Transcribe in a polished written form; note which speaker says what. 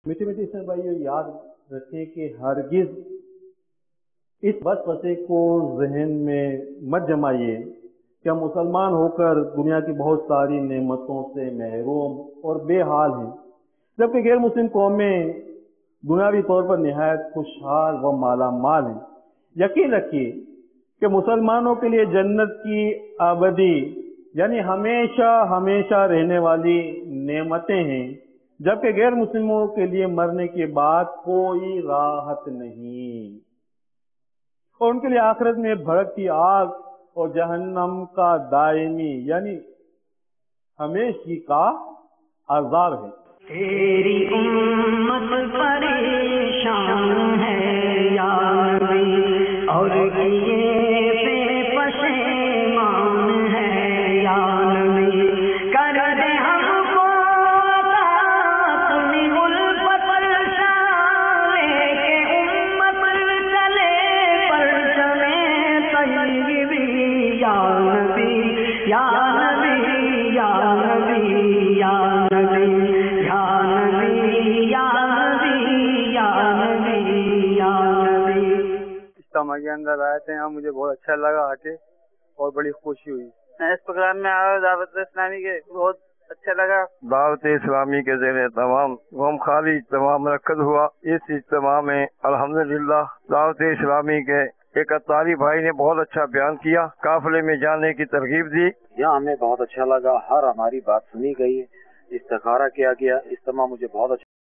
Speaker 1: میٹھے میٹھے اسلام بھائیو، یاد رکھیں کہ ہرگز اس وسوسے کو ذہن میں مت جمائیے کہ ہم مسلمان ہو کر دنیا کی بہت ساری نعمتوں سے محروم اور بے حال ہیں، جبکہ غیر مسلم قومیں دنیاوی طور پر نہایت خوشحال و مالا مال ہیں۔ یقین رکھیے کہ مسلمانوں کے لیے جنت کی ابدی یعنی ہمیشہ ہمیشہ رہنے والی نعمتیں ہیں، جبکہ غیر مسلموں کے لیے مرنے کے بعد کوئی راحت نہیں، اور ان کے لیے آخرت میں بھڑکتی آگ اور جہنم کا دائمی یعنی ہمیشگی کا عذاب ہے۔
Speaker 2: تیری امت پریشان ہے یا نبی، اور کیے بے پشیمان ہے یا نبی، کر دے ہم کو عطا اپنی الفت لے کے امت چلے پرچم طیبی یا نبی یا نبی یا نبی یا نبی
Speaker 3: اجتماع کے اندر آئے تھے، یہاں مجھے بہت اچھا لگا آ کے اور بڑی خوشی ہوئی۔ میں اس پروگرام میں آیا دعوت اسلامی کے، بہت اچھا لگا۔ دعوت اسلامی کے زیر تمام قوم خالی اجتماع منعقد ہوا۔ اس اجتماع میں الحمدللہ دعوت اسلامی کے ایک اطاری بھائی نے بہت اچھا بیان کیا، قافلے میں جانے کی ترغیب دی۔
Speaker 4: یہاں ہمیں بہت اچھا لگا، ہر ہماری بات سنی گئی، استخارہ کیا گیا، اجتماع مجھے بہت اچھا